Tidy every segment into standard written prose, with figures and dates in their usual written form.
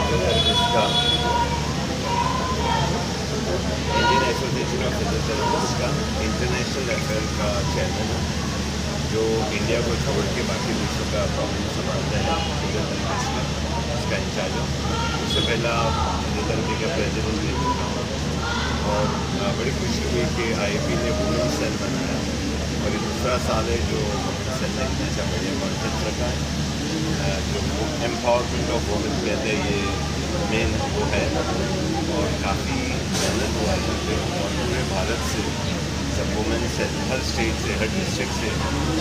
Physiotherapist का Indian association of physiotherapist का international affair का चेयरमैन हूँ, जो इंडिया को छोड़ के बाकी देशों का प्रॉब्लम संभालता है फिजियोथेरेपिस्ट का, उसका इंचार्ज हूँ। उससे पहला फिजियोथेरेपी का प्रेसिडेंट ले चुका हूँ और बड़ी खुशी हुई कि IAP ने वुमेन सेल बनाया और ये दूसरा साल है जो सेल ने इतना अच्छा बढ़िया कॉन्सेप्ट रखा है। जो एम्पावरमेंट ऑफ वुमेन कहते हैं, ये मेन वो है और काफ़ी मेहनत हुआ है यहाँ पे और पूरे भारत से सब वुमेन से हर स्टेट से हर डिस्ट्रिक्ट से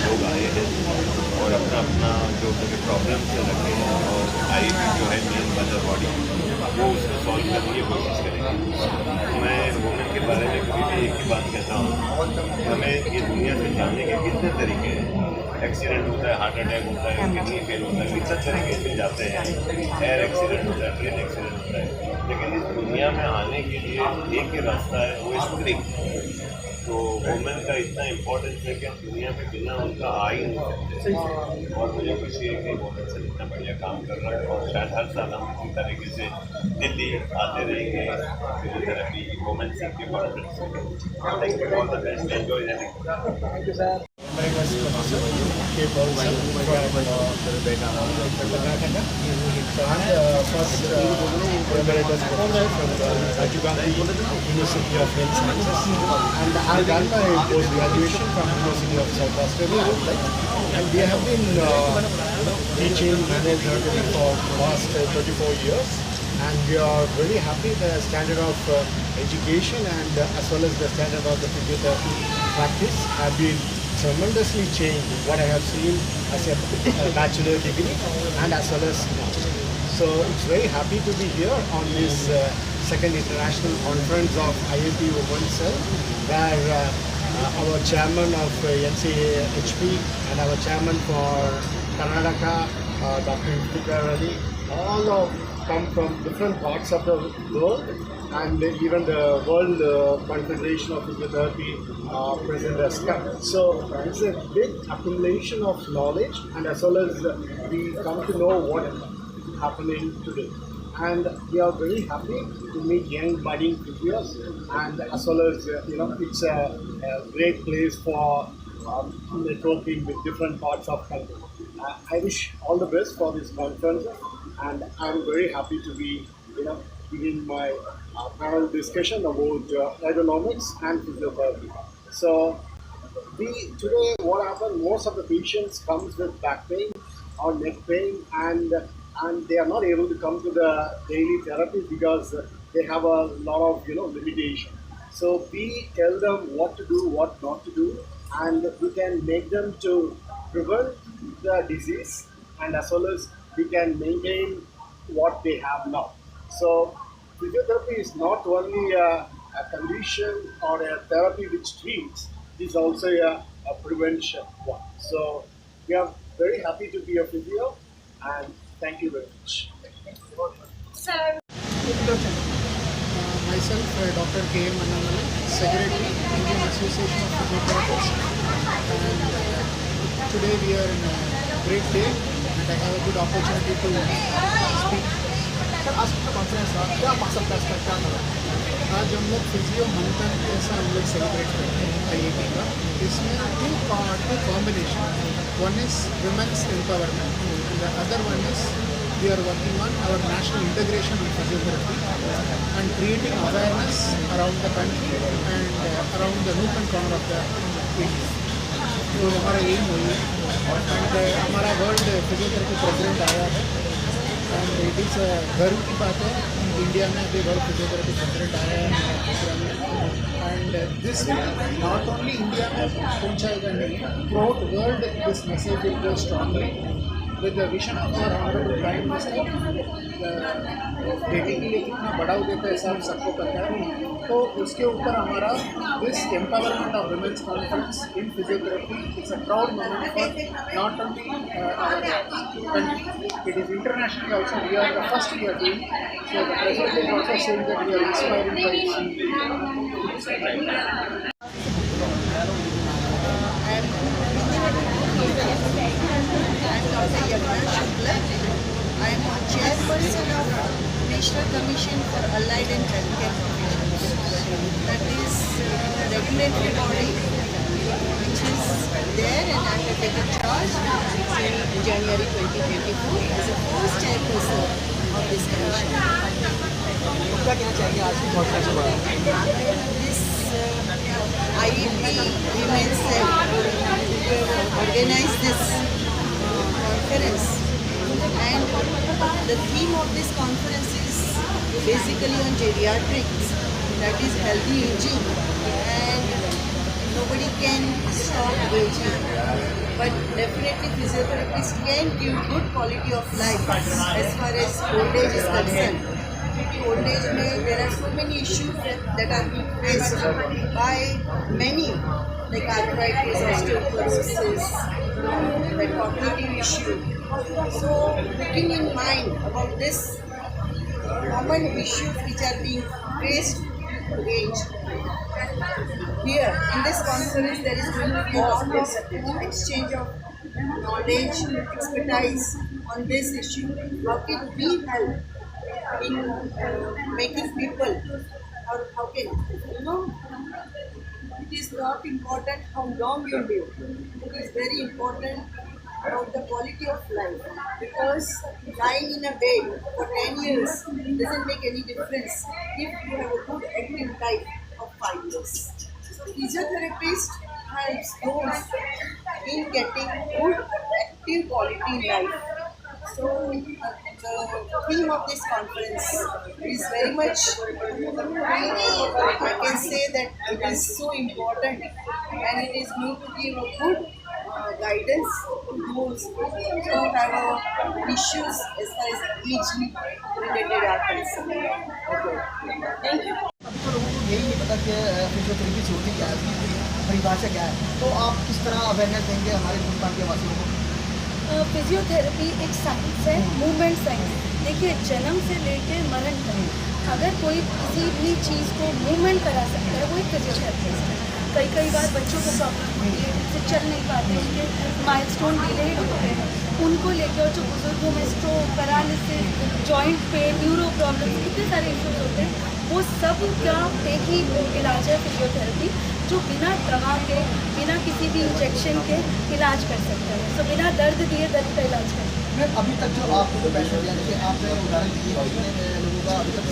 लोग आए हैं और अपना अपना जो उनके प्रॉब्लम्स है रखे हैं और IAP जो है मेन मदर बॉडी वो उसको सॉल्व करने की कोशिश करेंगे। मैं वुमेन के बारे में कभी भी एक ही बात कहता हूँ, हमें ये दुनिया से जानने के कितने तरीके हैं। एक्सीडेंट होता है, हार्ट अटैक होता है, किडनी फेल होता है, कितने तरीके से जाते हैं, एयर एक्सीडेंट होता है, ट्रेन एक्सीडेंट होता है, लेकिन इस दुनिया में आने के लिए एक ही रास्ता है, वो स्त्री। तो वुमेन का इतना इम्पोर्टेंस है कि हम दुनिया में बिना उनका आ ही नहीं सकते और मुझे खुशी है कि वुमेन से इतना बढ़िया काम कर रहा है और शायद हर साल हम इसी तरीके से दिल्ली आते रहेंगे फिजियोथेरेपी वुमेन से के कॉन्फ्रेंस में। Thank you, all the best, enjoy that. Thank you, sir. My name is Professor K. Paul from Karnataka. So I'm the first emeritus professor from the Rajiv Gandhi University of Health Sciences, and I've done my post-graduation from University of South Australia. And we have been teaching manual therapy for the last 34 years. And we are very happy the standard of education and as well as the standard of the physiotherapy practice have been tremendously changed what I have seen as a bachelor degree and as well as now. So it's very happy to be here on this second international conference of IAP Women's Cell, where our chairman of NCHP and our chairman for Karnataka, Dr. Iftikhar Ali, all of come from different parts of the world, and even the World Confederation of Physiotherapy present as well. So it's a big accumulation of knowledge, and as well as we come to know what is happening today. And we are very happy to meet young budding physios, and as well as it's a great place for networking with different parts of country. I wish all the best for this conference, and I'm very happy to be, giving my panel discussion about ergonomics and physiotherapy. So, today what happened? Most of the patients comes with back pain or neck pain, and they are not able to come to the daily therapy because they have a lot of limitation. So we tell them what to do, what not to do, and we can make them to prevent the disease, and as well as we can maintain what they have now. So physiotherapy is not only a condition or a therapy which treats, it is also a prevention one. So we are very happy to be a physio, and thank you very much. Myself, Dr. K. M. Annamalai, Secretary, Indian Association of Physiotherapists, and today we are in a great day, and I have a good opportunity to speak. आज हम लोग physio मंथन ऐसा हम लोग celebrate करते हैं IAP का। इसमें two combination, one is women's empowerment and the other one is we are working on our national integration of physiotherapy and creating awareness around the country and around the nook and corner of the India. तो हमारा M वही है, and हमारा world physiotherapy president आया है, and it is गर्व की बात है इंडिया में भी वर्ल्ड फिजियोथेरेपी प्रेसिडेंट आया है हमारा प्रोग्राम में, and this not only India में पहुँचाएगा नहीं, throughout world this message will go strongly with the vision of our honorable prime minister. बेटी के लिए कितना बढ़ाव देता है सब सबको पता है, तो उसके ऊपर हमारा this empowerment of women's conference in physiotherapy it's a proud moment for not only our country, it is international also. We are the first we are doing, so the president is also saying that we are inspiring by I am Yagna Shukla. I am chairperson of National Commission for Allied and Healthcare Professions. That is a regulatory body which is there, and I have taken charge in January 2024 as a first chairperson of this commission. क्या कहना चाहेंगे आज की conference के बारे में? This IEP Women's Cell organized this conference, and the theme of this conference is basically on geriatrics, that is healthy aging, and nobody can stop aging, but definitely physiotherapists can give good quality of life as far as old age is concerned. Old age में there are so many issues that are being faced by many, like arthritis, osteoporosis, the cognitive issue. So looking in mind about this common issues which are being faced to age, here in this conference there is going to be a lot of exchange of knowledge, expertise on this issue. How can we help in making people, or how can, it is not important how long you live, it is very important about the quality of life, because lying in a bed for 10 years doesn't make any difference if you have a good active life of 5 years. So physiotherapist helps those in getting good active quality life. So the theme of this conference is very much, I can say that it is so important, and it is going to give a good guidance to those who have issues as far as aging related are concerned. Thank you. अभी तो लोगों को यही नहीं पता कि physiotherapy से होती क्या है, इसकी परिभाषा क्या है, तो आप किस तरह अवेयरनेस देंगे हमारे हिंदुस्तान के वासियों को? फिजियोथेरेपी एक साइंस है, मूवमेंट साइंस। देखिए, जन्म से लेकर मरण तक अगर कोई किसी भी चीज़ को मूवमेंट करा सकता है वो एक फिजियोथेरेपिस्ट है। कई बार बच्चों को प्रॉब्लम होती है, जिनसे चल नहीं पाते, उनके माइलस्टोन डिले होते हैं, उनको लेकर, और जो बुजुर्गों में stroke, paralysis, joint pain, neuro problem, कितने सारे इश्यूज होते हैं, वो सब का एक ही इलाज है फिजियोथेरेपी, जो बिना दवा के, बिना किसी भी इंजेक्शन के इलाज कर सकता है। तो बिना दर्द दिए दर्द का इलाज करता है। मैम, अभी तक जो आपको पेशेंट, यानी कि आपने उदाहरण दिए कितने लोगों का अभी तक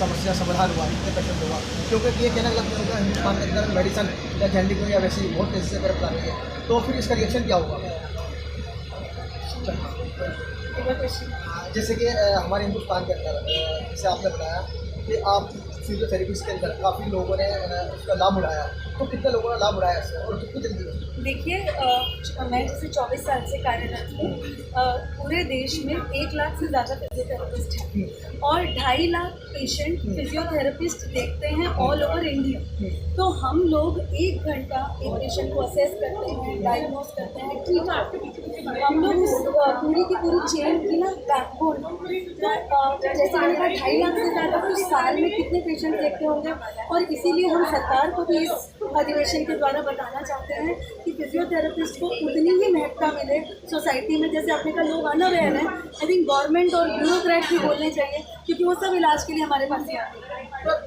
समस्या समाधान हुआ, कितने पेशेंट हुआ, क्योंकि ये कहना गलत नहीं होगा, हिंदुस्तान के अंदर मेडिसन या जेंडिको या वैसी बहुत तेज़ी से बरकरार आ रही है, तो फिर इसका रिएक्शन क्या होगा? जैसे कि हमारे हिंदुस्तान के अंदर, जैसे आपने बताया कि आप फिजियोथेरेपिस्ट के अंदर काफ़ी लोगों ने उसका लाभ उठाया, तो कितने लोगों ने लाभ उठाया इससे और कितनी जल्दी? देखिए, मैं जैसे 24 साल से कार्यरत हूँ, पूरे देश में 1 लाख से ज़्यादा फिजियोथेरेपिस्ट हैं और 2.5 लाख पेशेंट फिजियोथेरेपिस्ट देखते हैं ऑल ओवर इंडिया। तो हम लोग 1 घंटा एक पेशेंट को असेस करते हैं, डायग्नोज करते हैं, ट्रीट करते हैं। हम लोग उस पूरी की पूरी चेन की ना बैकबोन, जैसे मैंने कहा 2.5 लाख से ज़्यादा, तो साल में कितने पेशेंट देखते होंगे, और इसीलिए हम सरकार को भी इस अधिवेशन के द्वारा बताना चाहते हैं कि फिजियोथेरेपिस्ट को उतनी ही महत्ता मिले सोसाइटी में, जैसे आपने कहा लोग अनअवेयर हैं। आई थिंक गवर्नमेंट और ब्यूरोक्रेट भी बोलने चाहिए, क्योंकि वो सब इलाज के लिए हमारे पास ही आते हैं।